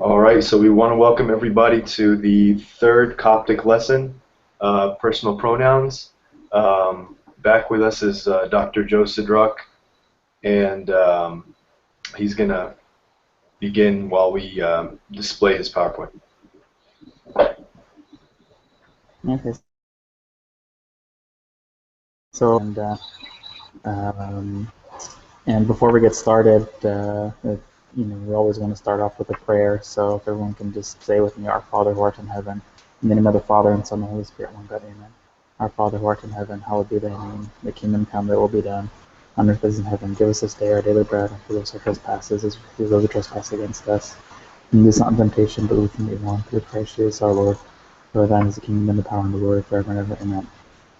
All right, so we want to welcome everybody to the third Coptic lesson, personal pronouns. Back with us is Dr. Joe Sidruck, and he's going to begin while we display his PowerPoint. Okay. So, and before we get started, we always want to start off with a prayer. So if everyone can just say with me, "Our Father who art in heaven, in the name of the Father and Son and the Holy Spirit, one God, Amen. Our Father who art in heaven, hallowed be thy name. The kingdom come, thy will be done, on earth as in heaven. Give us this day our daily bread, and forgive us our trespasses, as we forgive those who trespass against us. And lead us not in temptation, but lead us from evil. Through Christ Jesus our Lord. For thine is the kingdom and the power and the glory forever and ever. Amen.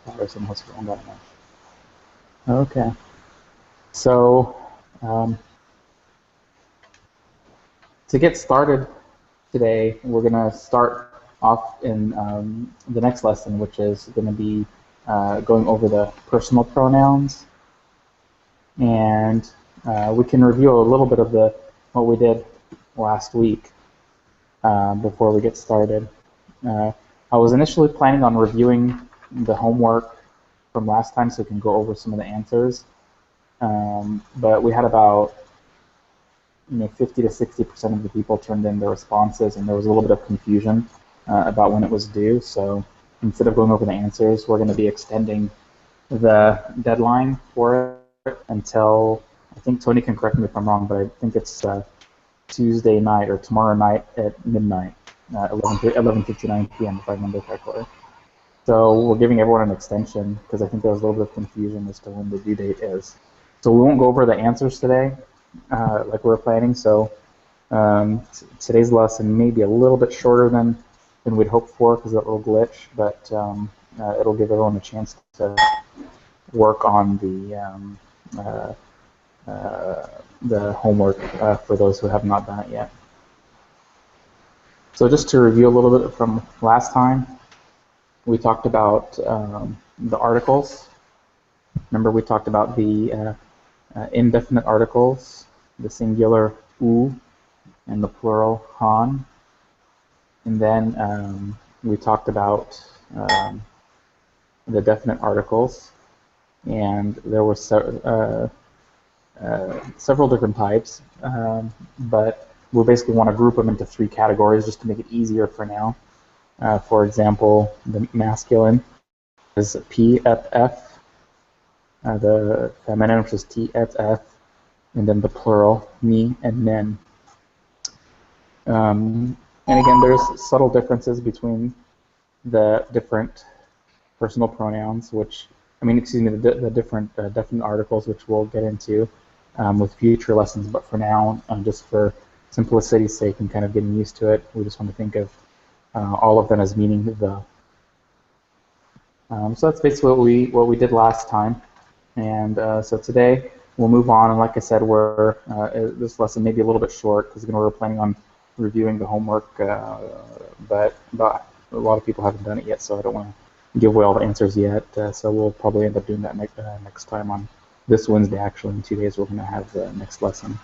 Father, Son, and Holy Spirit, one God, Amen. Okay, so to get started today, we're going to start off in the next lesson, which is going to be going over the personal pronouns, and we can review a little bit of what we did last week before we get started. I was initially planning on reviewing the homework from last time so we can go over some of the answers. But we had about 50 to 60% of the people turned in their responses, and there was a little bit of confusion about when it was due. So instead of going over the answers, we're going to be extending the deadline for it until, I think Tony can correct me if I'm wrong, but I think it's Tuesday night or tomorrow night at midnight, 11:59 p.m. if I remember correctly. So we're giving everyone an extension because I think there was a little bit of confusion as to when the due date is. So we won't go over the answers today like we were planning. So today's lesson may be a little bit shorter than we'd hoped for because of that little glitch, but it'll give everyone a chance to work on the homework for those who have not done it yet. So just to review a little bit from last time, we talked about the articles. Remember, we talked about the indefinite articles, the singular u and the plural han. And then we talked about the definite articles, and there were several different types, but we basically want to group them into three categories just to make it easier for now. For example, the masculine is PFF, the feminine, which is TFF, and then the plural, me and nen. And again, there's subtle differences between the different personal pronouns, the different definite articles, which we'll get into with future lessons. But for now, just for simplicity's sake and kind of getting used to it, we just want to think of all of them as meaning the. So that's basically what we did last time, and so today we'll move on. And like I said, this lesson may be a little bit short because we're planning on reviewing the homework, but a lot of people haven't done it yet, so I don't want to give away all the answers yet. So we'll probably end up doing that next time on this Wednesday. Actually, in 2 days we're going to have the next lesson.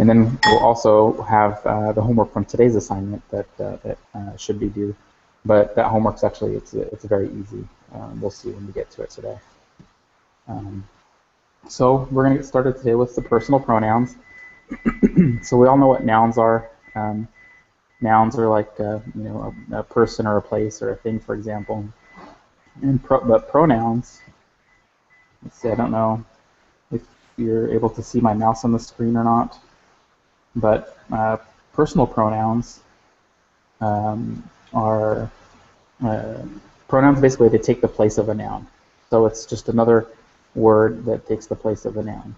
And then we'll also have the homework from today's assignment that should be due. But that homework's actually, it's very easy. We'll see when we get to it today. So we're going to get started today with the personal pronouns. So we all know what nouns are. Nouns are like a person or a place or a thing, for example. But pronouns, let's see, I don't know if you're able to see my mouse on the screen or not. But personal pronouns are pronouns. Basically, they take the place of a noun. So it's just another word that takes the place of a noun.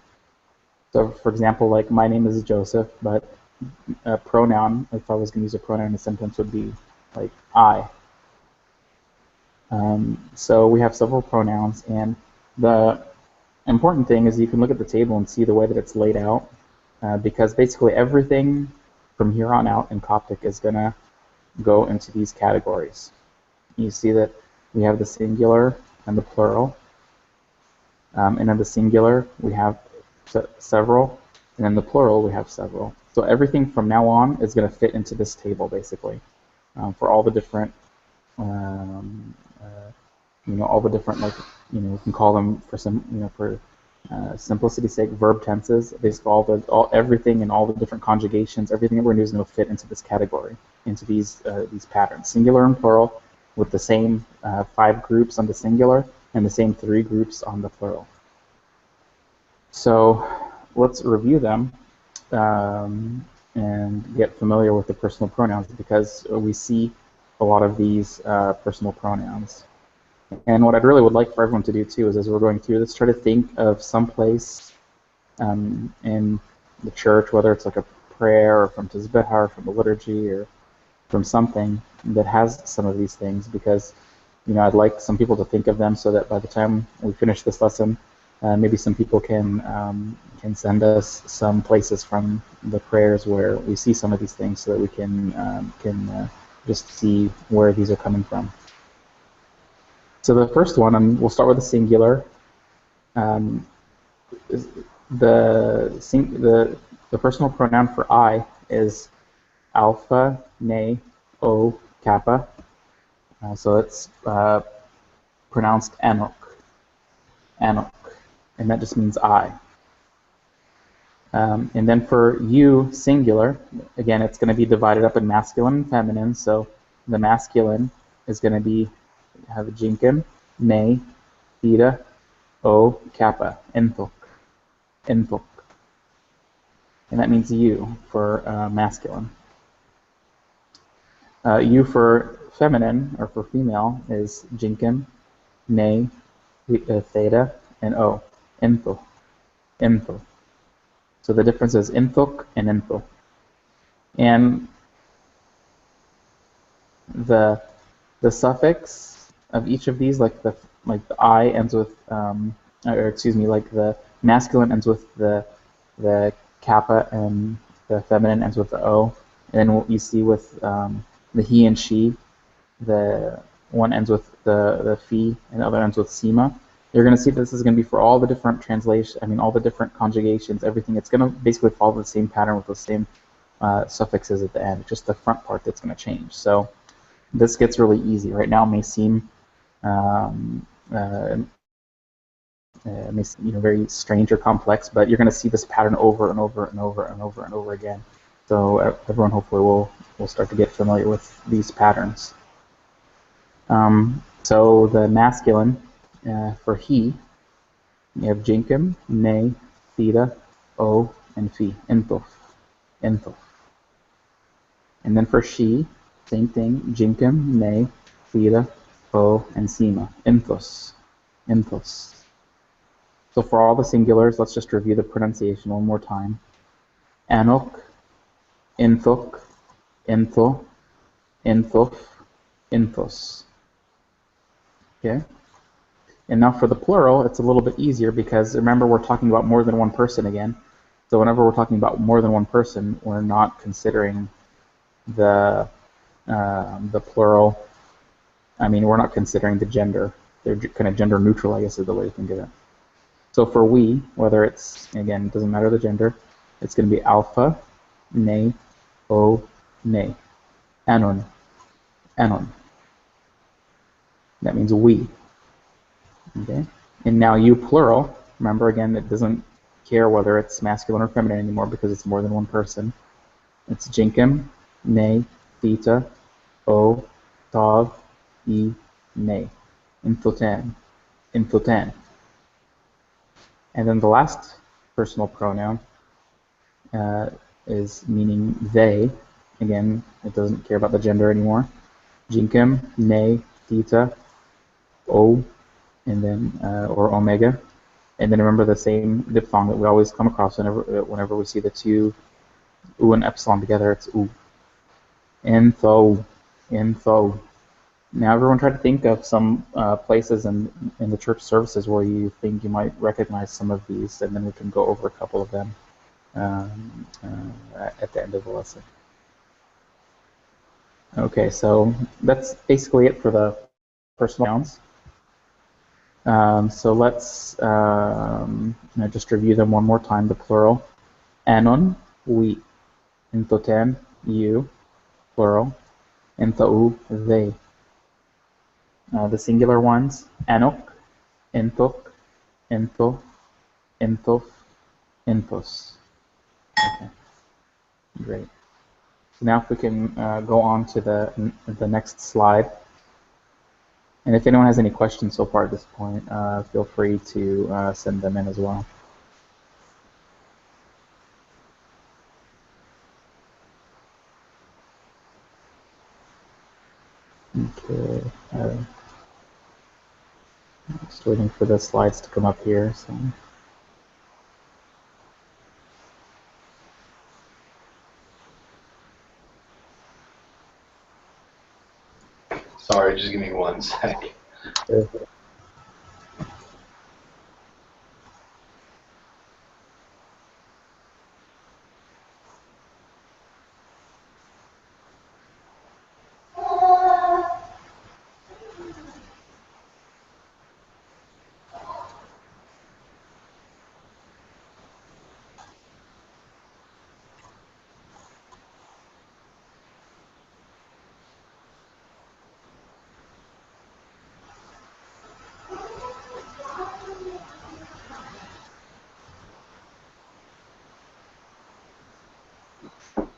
So, for example, like my name is Joseph, but a pronoun, if I was going to use a pronoun in a sentence, would be like I. So we have several pronouns, and the important thing is you can look at the table and see the way that it's laid out. Because basically everything from here on out in Coptic is going to go into these categories. You see that we have the singular and the plural. And in the singular, we have several, and in the plural, we have several. So everything from now on is going to fit into this table, basically, for all the different, um, all the different, like, we can call them for some, for simplicity's sake, verb tenses. Basically, everything and all the different conjugations, everything that we're going to do is going to fit into this category, into these patterns, singular and plural, with the same 5 groups on the singular and the same 3 groups on the plural. So let's review them and get familiar with the personal pronouns, because we see a lot of these personal pronouns. And what I'd really would like for everyone to do too is, as we're going through this, try to think of some place in the church, whether it's like a prayer or from Tizbihah or from the liturgy or from something that has some of these things, because I'd like some people to think of them so that by the time we finish this lesson, maybe some people can send us some places from the prayers where we see some of these things, so that we can just see where these are coming from. So the first one, and we'll start with the singular. The personal pronoun for I is alpha, ne, o, kappa. So it's pronounced anok, anok, and that just means I. And then for you, singular, again, it's going to be divided up in masculine and feminine. So the masculine is going to have jinkim, ne, theta, o, kappa, enthok, enthok. And that means you for masculine. You for feminine, or for female, is jinkim, ne, theta, and o, entho, entho. So the difference is enthok and entho. And the suffix of each of these, like the I ends with, like the masculine ends with the kappa, and the feminine ends with the o. And then what you see with the he and she, the one ends with the fi, and the other ends with sima. You're going to see that this is going to be for all the different all the different conjugations, everything. It's going to basically follow the same pattern with the same suffixes at the end. Just the front part that's going to change. So this gets really easy. Right now it may seem very strange or complex, but you're going to see this pattern over and over and over and over and over again. So everyone hopefully will start to get familiar with these patterns. So the masculine, for he, you have jinkim, ne, theta, o, and fi, enthof, enthof. And then for she, same thing, jinkim, ne, theta, o, and sima, enthos, enthos. So for all the singulars, let's just review the pronunciation one more time. Anok, enthok, entho, enthof, enthos. Okay? And now for the plural, it's a little bit easier, because remember, we're talking about more than one person again. So whenever we're talking about more than one person, we're not considering the plural. We're not considering the gender. They're kind of gender neutral, I guess, is the way to think of it. So for we, whether it's, again, it doesn't matter the gender, it's going to be alpha, ne, o, ne, anon, anon. That means we. Okay. And now you plural, remember, again, it doesn't care whether it's masculine or feminine anymore, because it's more than one person. It's jinkim, ne, theta, o, tav, e, ne, infotan, infotan. And then the last personal pronoun is meaning they. Again, it doesn't care about the gender anymore. Jinkim, ne, theta, o, and then or omega. And then remember the same diphthong that we always come across whenever we see the two u and epsilon together. It's u. Entho, entho. Now everyone try to think of some places in the church services where you think you might recognize some of these, and then we can go over a couple of them at the end of the lesson. Okay, so that's basically it for the personal pronouns. So let's just review them one more time. The plural: anon, we. Intoten, you, plural. Intau, they. The singular ones, anok, intok, into, intof, intos. Okay, great. So now if we can go on to the next slide. And if anyone has any questions so far at this point, feel free to send them in as well. Okay. Just waiting for the slides to come up here. So. Sorry, just give me one sec. Sure.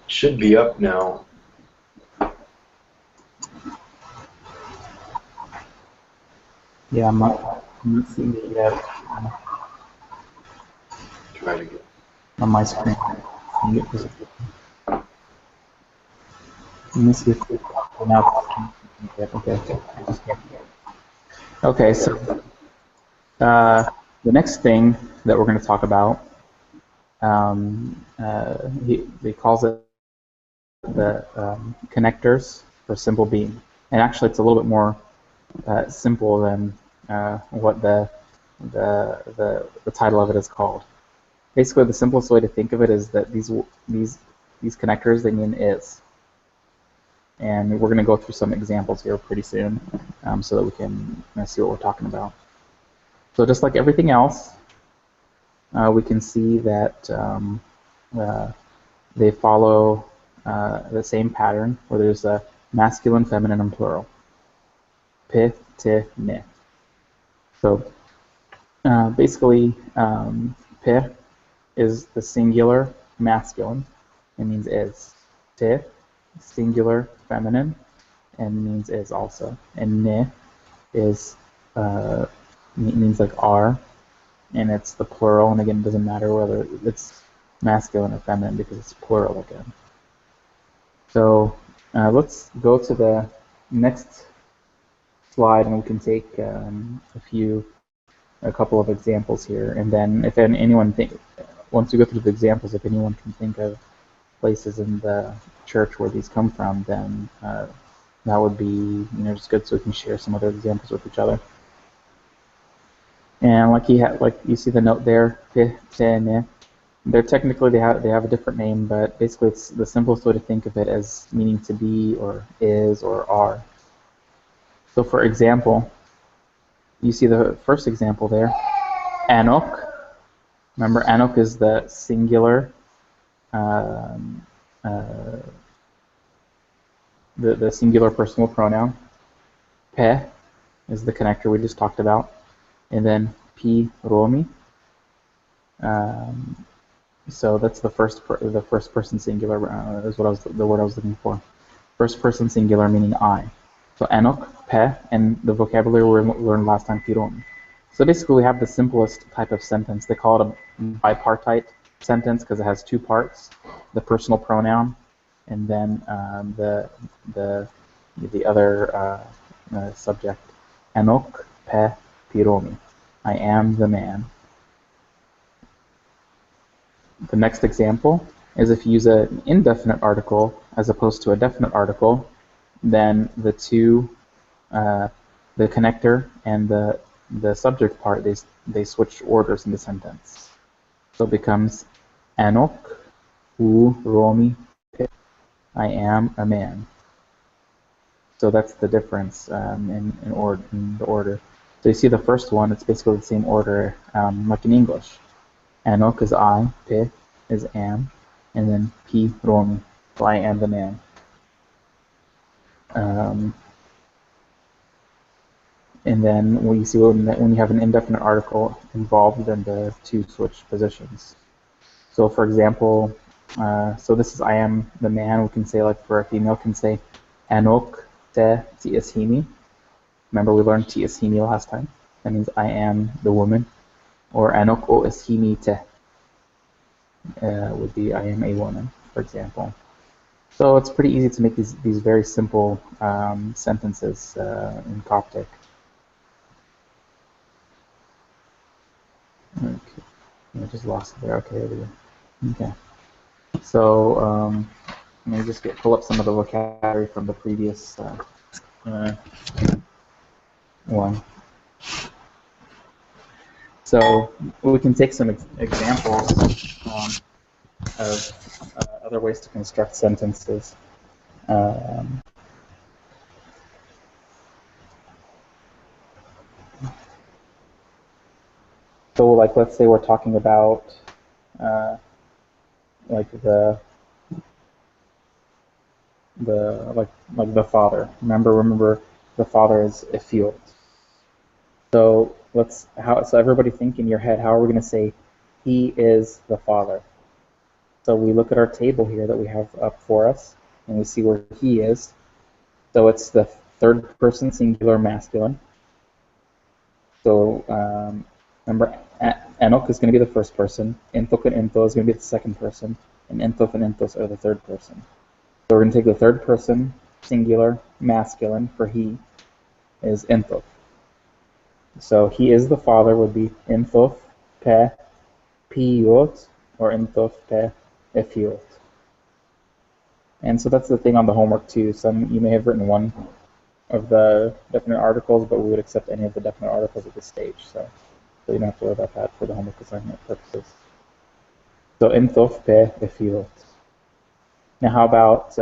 Should be up now. Yeah, I'm not seeing it yet Try to get. on my screen. Let me see if now. Okay. Okay, so the next thing that we're going to talk about, he calls it the connectors for simple being, and actually it's a little bit more simple than what the title of it is called. Basically, the simplest way to think of it is that these connectors, they mean is. And we're going to go through some examples here pretty soon so that we can see what we're talking about. So just like everything else, we can see that they follow the same pattern where there's a masculine, feminine, and plural. Pi, ti, ni. So basically, pi is the singular masculine. It means is. Ti, singular feminine, and means is also. And ni is means like are, and it's the plural. And again, it doesn't matter whether it's masculine or feminine because it's plural again. So let's go to the next slide, and we can take a couple of examples here, and then if anyone once we go through the examples, if anyone can think of places in the church where these come from, then that would be just good, so we can share some other examples with each other. And like you see the note there, they're technically they have a different name, but basically it's the simplest way to think of it as meaning to be or is or are. So for example, you see the first example there, Anok. Remember, Anok is the singular, the singular personal pronoun. Pe is the connector we just talked about, and then pi romi. So that's the first person singular is the word I was looking for. First person singular meaning I. So Anok, Pe, and the vocabulary we learned last time, Piron. So basically we have the simplest type of sentence. They call it a bipartite sentence because it has two parts, the personal pronoun and then the other subject. Anok, Pe, Piromi. I am the man. The next example is if you use an indefinite article as opposed to a definite article, then the two, the connector and the subject part, they switch orders in the sentence. So it becomes Anok u Romi Pe. I am a man. So that's the difference in the order. So you see the first one, it's basically the same order like in English. Anok is I, Pe is am, and then P Romi, so I am the man. Um, and then when you see when you have an indefinite article involved, then the two switch positions. So for example, so this is I am the man. We can say, like, for a female, can say Anok te tiashimi. Remember, we learned tiashimi last time. That means I am the woman. Or Anok o ishimi te would be I am a woman, for example. So it's pretty easy to make these very simple sentences in Coptic. Okay, I just lost it there. Okay, there we go. Okay, so let me just pull up some of the vocabulary from the previous one. So we can take some examples of other ways to construct sentences. So, like, let's say we're talking about like the father. Remember, the father is a field. So so everybody think in your head, how are we going to say he is the father? So we look at our table here that we have up for us, and we see where he is. So it's the third person singular masculine. So remember, Anok is going to be the first person, Inthok and Intho is going to be the second person, and Inthof and Inthos are the third person. So we're going to take the third person singular masculine for he is Inthof. So he is the father would be Inthof pe piyot or Inthof pe efiot. And so that's the thing on the homework too. You may have written one of the definite articles, but we would accept any of the definite articles at this stage. So you don't have to worry about that for the homework assignment purposes. So Inthof pe efiot. Now how about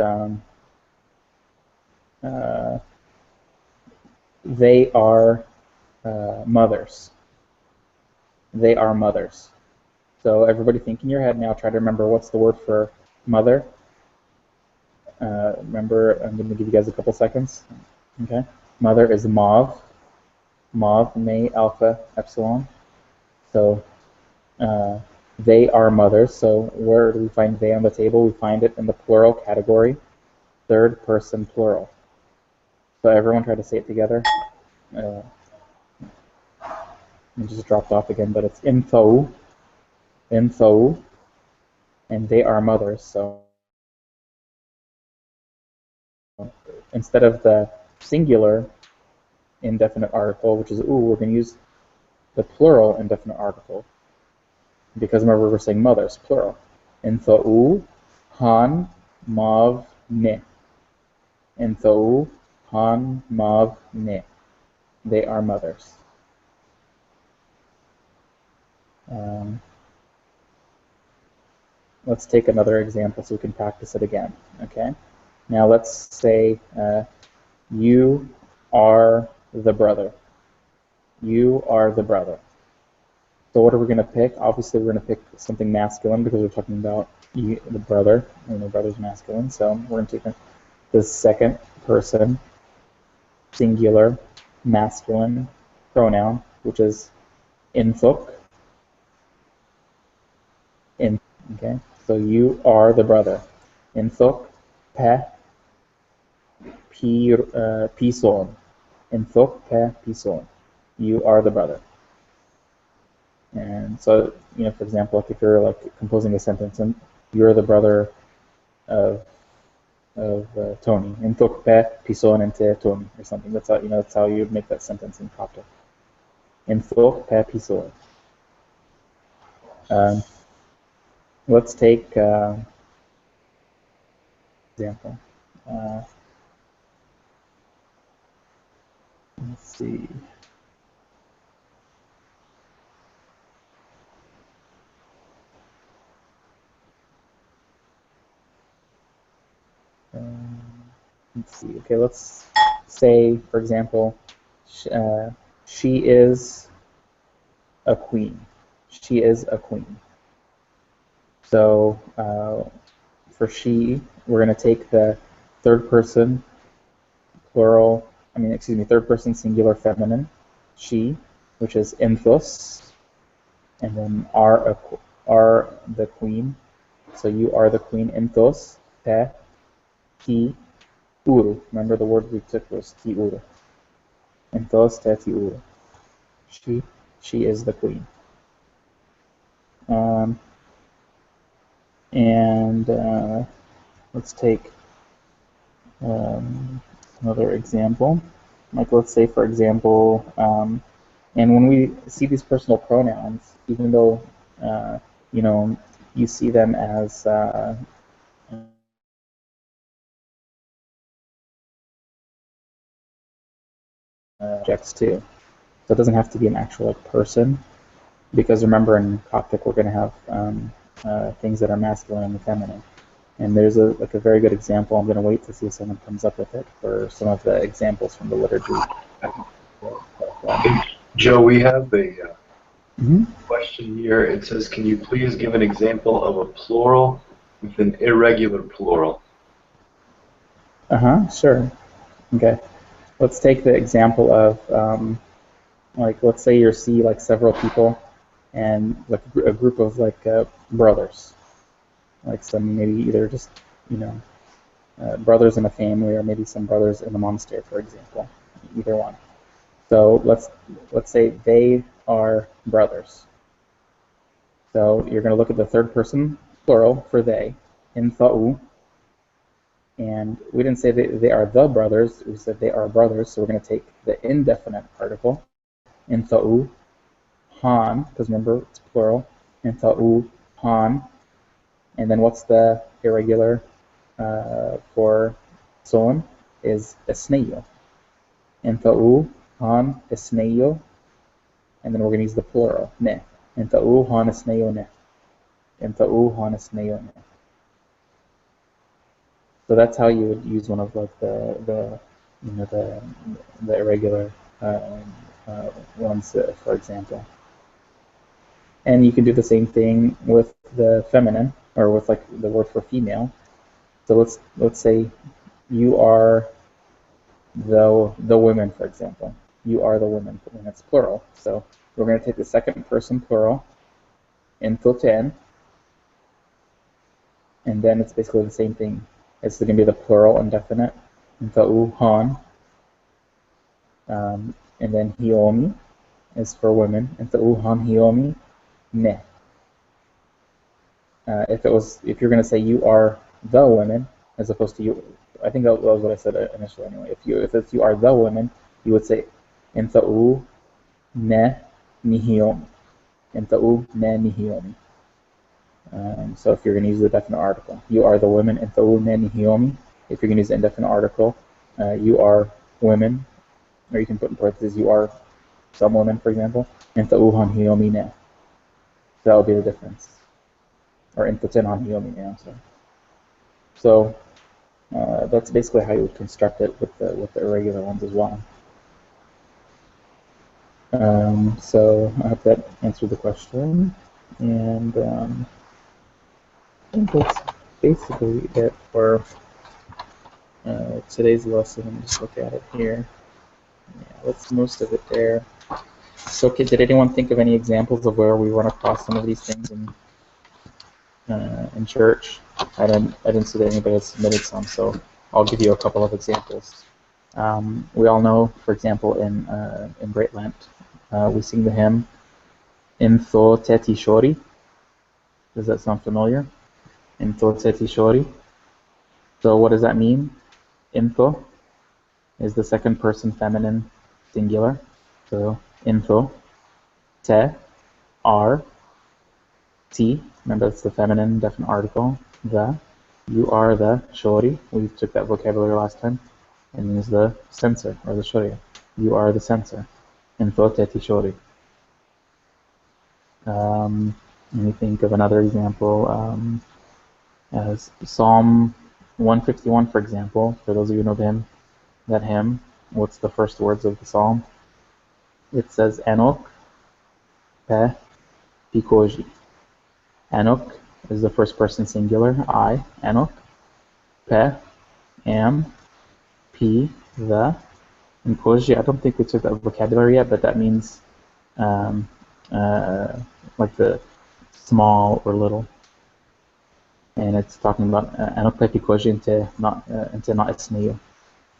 they are mothers. They are mothers. So everybody think in your head now, try to remember what's the word for mother. Remember, I'm going to give you guys a couple seconds. Okay. Mother is mav. Mav, me, alpha, epsilon. So they are mothers. So where do we find they on the table? We find it in the plural category, third person plural. So everyone try to say it together. It just dropped off again, but it's intho, and they are mothers. So instead of the singular indefinite article, which is ooh, we're going to use the plural indefinite article. Because remember, we're saying mothers, plural. Intho, han, mav, ne. Intho, han, mav, ne. They are mothers. Let's take another example so we can practice it again. Okay. Now let's say you are the brother. You are the brother. So what are we going to pick? Obviously, we're going to pick something masculine because we're talking about the brother, and the brother's masculine. So we're going to take the second person singular masculine pronoun, which is inthuk. Okay, so you are the brother. Inthuk pe pison. Inthuk pe pison. You are the brother. And so, for example, like if you're like composing a sentence and you're the brother of Tony, Inthuk pe pison ente Tony, or something. That's how you make that sentence in Coptic. Inthuk pe pison. Let's take example. Let's see. Let's see. Okay, let's say, for example, she is a queen. She is a queen. So for she, we're going to take the third person plural, third person singular feminine, she, which is enthos, and then are the queen. So you are the queen, enthos, te, ti, uru. Remember the word we took was ti uru. Enthos, te, ti uru. She is the queen. And let's take another example. Like let's say, for example, and when we see these personal pronouns, even though you see them as objects too. So it doesn't have to be an actual like person, because remember in Coptic we're going to have things that are masculine and feminine. And there's a very good example. I'm going to wait to see if someone comes up with it for some of the examples from the liturgy. Joe, we have a question here. It says, can you please give an example of a plural with an irregular plural? Sure. Okay. Let's take the example of let's say you see like several people and like a group of brothers, like some maybe either just brothers in a family or maybe some brothers in a monastery, for example, either one. So let's say they are brothers. So you're going to look at the third person plural for they, intha'u, and we didn't say they are the brothers, we said they are brothers, so we're going to take the indefinite article, intha'u, han, because remember it's plural, intha'u, han, and then what's the irregular for son is esneyo, intha'u, han, esneyo, and then we're going to use the plural, ne, intha'u, han, esneyo, ne, intha'u, han, esneyo, ne. So that's how you would use one of like the irregular ones, for example. And you can do the same thing with the feminine, or with like the word for female. So let's say you are the women, for example. You are the women, and it's plural. So we're going to take the second person plural, entoten, and then it's basically the same thing. It's going to be the plural indefinite, enta'u, han, and then hiomi is for women, enta'u, han, hiomi, ne. If you're going to say you are the women, as opposed to you, I think that was what I said initially anyway. If it's you are the women, you would say enta'u, ne, nihiomi, enta'u, ne, nihiomi. So if you're going to use the definite article, you are the women, enta'u, ne, nihiomi. If you're going to use the indefinite article, you are women, or you can put in parentheses, you are some women, for example, enta'u, han, hiomi, ne. That would be the difference. Or intoten, han, hiomi, ne, I'm sorry. So that's basically how you would construct it with the irregular ones as well. So I hope that answered the question, and I think that's basically it for today's lesson. Let me just look at it here. Yeah, that's most of it there. So, did anyone think of any examples of where we run across some of these things in church? I didn't see that anybody had submitted some, so I'll give you a couple of examples. We all know, for example, in Great Lent, we sing the hymn "Intho Teti Shori." Does that sound familiar? Intho Teti Shori. So what does that mean? Intho is the second person feminine singular. So intho, te, are, ti. Remember that's the feminine definite article. The, you are the shori. We took that vocabulary last time. And is the censor, or the shoria. You are the censor. Intho teti shori. Let me think of another example. As Psalm 151, for example, for those of you who know that hymn, what's the first words of the psalm? It says Enoch pe pikoji. Enoch is the first person singular. I, Anok. Pe, am. P, the. And koji, I don't think we took that vocabulary yet, but that means um, uh, like the small or little. And it's talking about Anok pe koji inte not isneyo.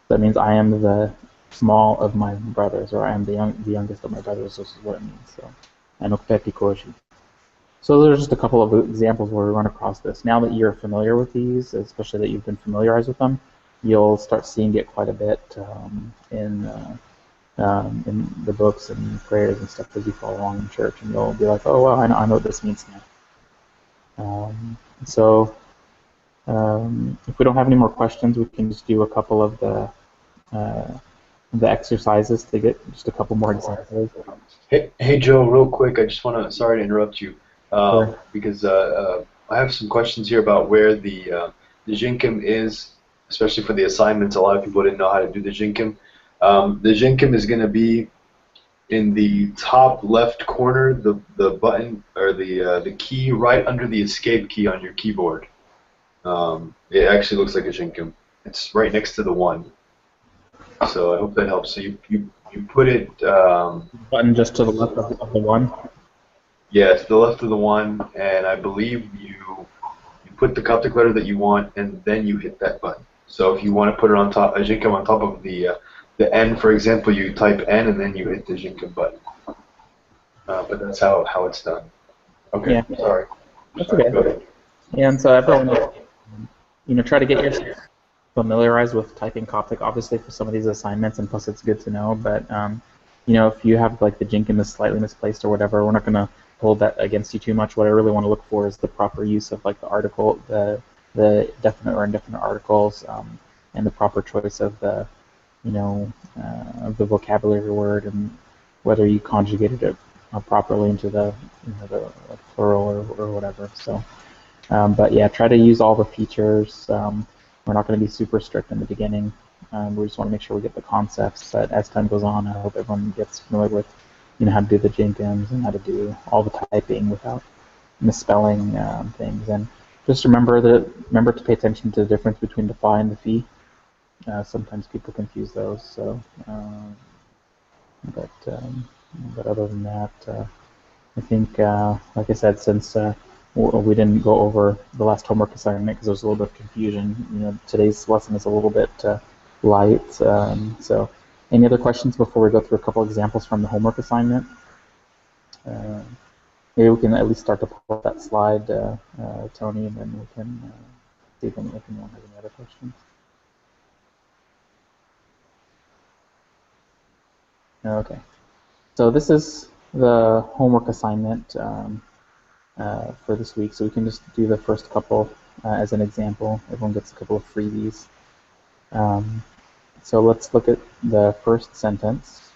That means I am the small of my brothers, or I am the youngest of my brothers. This is what it means. So, Anok pe koji. So there's just a couple of examples where we run across this. Now that you're familiar with these, especially that you've been familiarized with them, you'll start seeing it quite a bit in the books and prayers and stuff as you follow along in church, and you'll be like, oh, well, I know what this means now. If we don't have any more questions, we can just do a couple of the exercises to get just a couple more examples. Hey Joe, real quick, I just want to, sorry to interrupt you, Sure. because I have some questions here about where the Jinkim is, especially for the assignments. A lot of people didn't know how to do the Jinkim. The Jinkim is going to be in the top left corner, the button or the key right under the escape key on your keyboard. It actually looks like a Jinkim. It's right next to the 1. So I hope that helps. So you put it. Button just to the left of the 1. Yeah, to the left of the 1, and I believe you put the Coptic letter that you want, and then you hit that button. So if you want to put it on top, a Jinkim on top of the N, for example, you type N, and then you hit the Jinkim button. But that's how it's done. Okay, Yeah. sorry. That's Sorry, okay. go ahead. And so everyone, try to get yourself familiarized with typing Coptic, obviously, for some of these assignments, and plus it's good to know. But if you have like the Jinkim is slightly misplaced or whatever, we're not going to hold that against you too much. What I really want to look for is the proper use of like the article, the definite or indefinite articles, and the proper choice of of the vocabulary word, and whether you conjugated it properly into the plural or whatever. So. But yeah, try to use all the features. We're not going to be super strict in the beginning. We just want to make sure we get the concepts. But as time goes on, I hope everyone gets familiar with, how to do the Jenkins and how to do all the typing without misspelling things. And just remember to pay attention to the difference between the phi and the phi. Sometimes people confuse those. So, but other than that, I think, like I said, since we didn't go over the last homework assignment because there was a little bit of confusion. Today's lesson is a little bit light. So, any other questions before we go through a couple examples from the homework assignment? Maybe we can at least start to pull up that slide, Tony, and then we can see if anyone has any other questions. Okay. So this is the homework assignment for this week, so we can just do the first couple as an example. Everyone gets a couple of freebies. So let's look at the first sentence.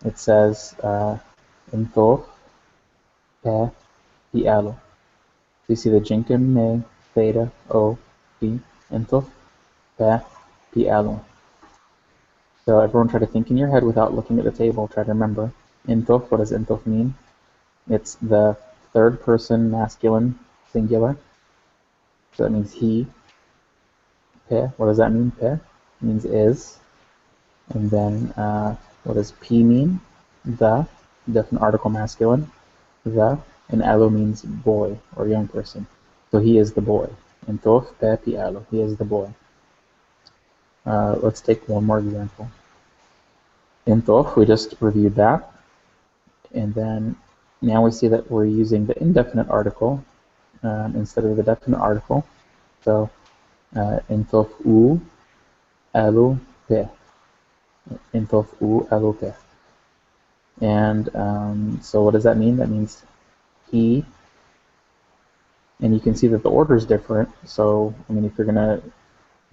It says, Intof pe pialo. So you see the Jinkim me theta o p Intof pe pialo. So everyone try to think in your head without looking at the table. Try to remember. Intof, what does Intof mean? It's the third person masculine singular. So that means he. Pe, what does that mean? Pe means is. And then what does P mean? The, definite article masculine. The, and alo means boy or young person. So he is the boy. Intof pe pi alo. He is the boy. Let's take one more example. Intof, we just reviewed that. And then now we see that we're using the indefinite article instead of the definite article. So Intof u alo pe. Intof u alo pe. And so what does that mean? That means he, and you can see that the order is different. So, if you're going to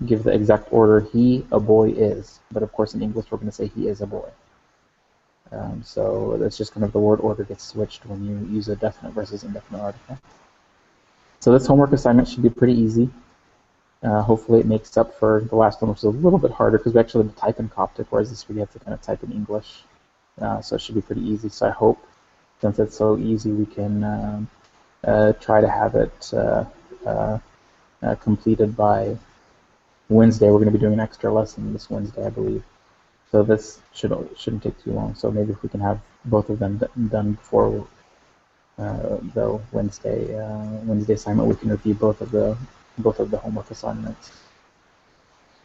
give the exact order, he, a boy, is. But of course in English we're going to say he is a boy. So that's just kind of the word order gets switched when you use a definite versus indefinite article. So this homework assignment should be pretty easy. Hopefully it makes up for the last one, which is a little bit harder because we actually have to type in Coptic, whereas this we have to kind of type in English. So it should be pretty easy. So I hope, since it's so easy, we can try to have it completed by Wednesday. We're going to be doing an extra lesson this Wednesday, I believe. So this shouldn't take too long. So maybe if we can have both of them done before the Wednesday assignment, we can review both of the homework assignments.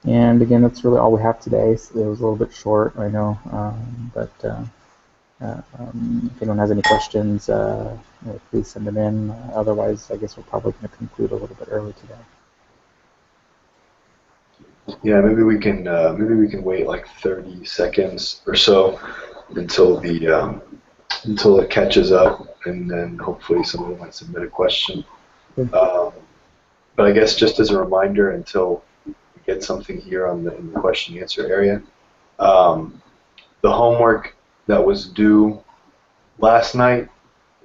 And again, that's really all we have today. So it was a little bit short, I know, but if anyone has any questions, please send them in. Otherwise, I guess we're probably going to conclude a little bit early today. Yeah, maybe we can wait like 30 seconds or so until until it catches up, and then hopefully someone might submit a question. But I guess just as a reminder, until we get something here in the question answer area, the homework that was due last night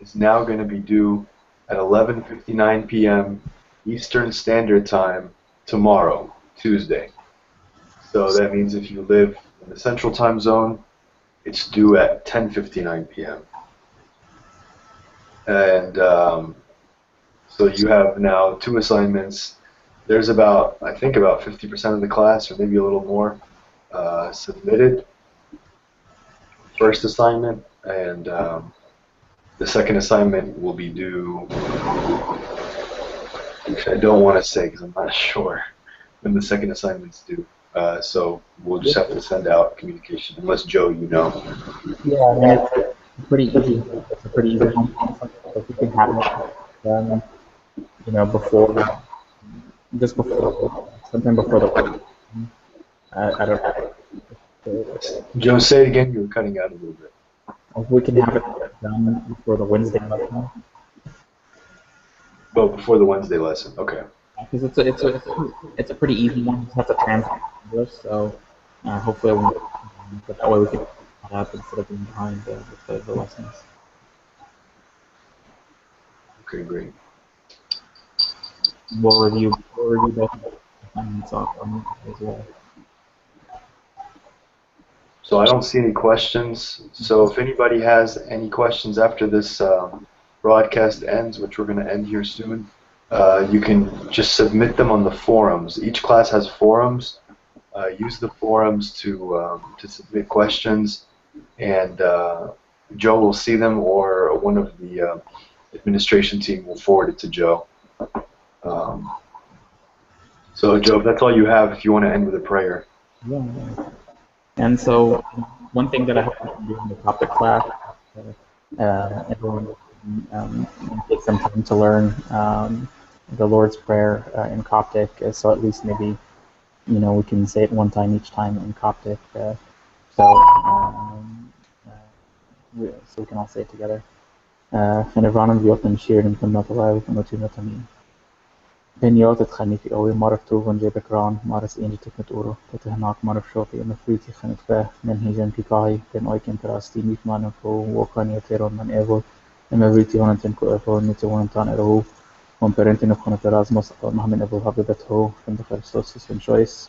is now going to be due at 11:59 p.m. Eastern Standard Time tomorrow, Tuesday. So that means if you live in the Central Time Zone, it's due at 10:59 p.m. And so you have now 2 assignments. There's I think about 50% of the class, or maybe a little more, submitted. First assignment, and the second assignment will be due, which I don't want to say because I'm not sure when the second assignment's due. So we'll just have to send out communication, unless Joe, you know. Yeah, I mean, it's pretty easy. It's a pretty easy homework. So if you can have it done, sometime before the. I don't know. Joe, say it again. You were cutting out a little bit. If we can have it done before the Wednesday lesson. Oh, before the Wednesday lesson. Okay. Because it's a pretty easy one. You just have to translate English, so hopefully but that way we can pick it up instead of being behind the lessons. Okay, great. We'll review both assignments on as well. So I don't see any questions. So if anybody has any questions after this broadcast ends, which we're going to end here soon, you can just submit them on the forums. Each class has forums. Use the forums to submit questions, and Joe will see them, or one of the administration team will forward it to Joe. So Joe, if that's all you have, if you want to end with a prayer. Yeah. And so one thing that I hope to do in the Coptic class, everyone take some time to learn the Lord's Prayer in Coptic, so at least maybe we can say it one time each time in Coptic, so we can all say it together. En ervanen vi op een sheer en van dat wij van dat u met hem. Ben je altijd gaan niet over maar toe van je background, maar is eentje met oro dat hij maakt maar zo in de fruitie gaan het weg men hij zijn pikai ben ooit in terras die niet man voor ook kan je teron man evo en mijn fruitie van het enkel voor niet te wonen aan ero om parenten op van het terras mas Mohammed evo hebben dat ho van de Christus is een choice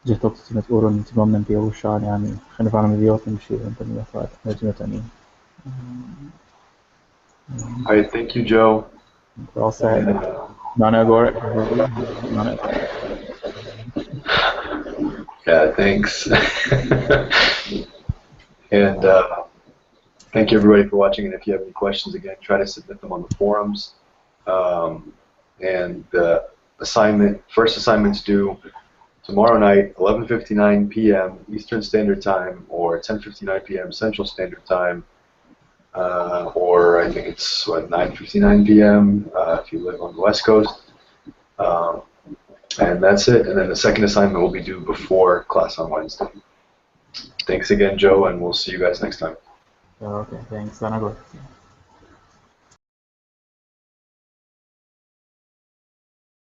je tot met oro niet man en bio shaan yani gaan van een video en misschien en dan wat met met aan All right, thank you, Joe. Well said. Managor. Yeah, thanks. And thank you everybody for watching. And if you have any questions, again, try to submit them on the forums. And the first assignment's due tomorrow night, 11:59 p.m. Eastern Standard Time, or 10:59 p.m. Central Standard Time. Or I think it's 9:59 p.m. If you live on the West Coast, and that's it. And then the second assignment will be due before class on Wednesday. Thanks again, Joe, and we'll see you guys next time. Okay, thanks.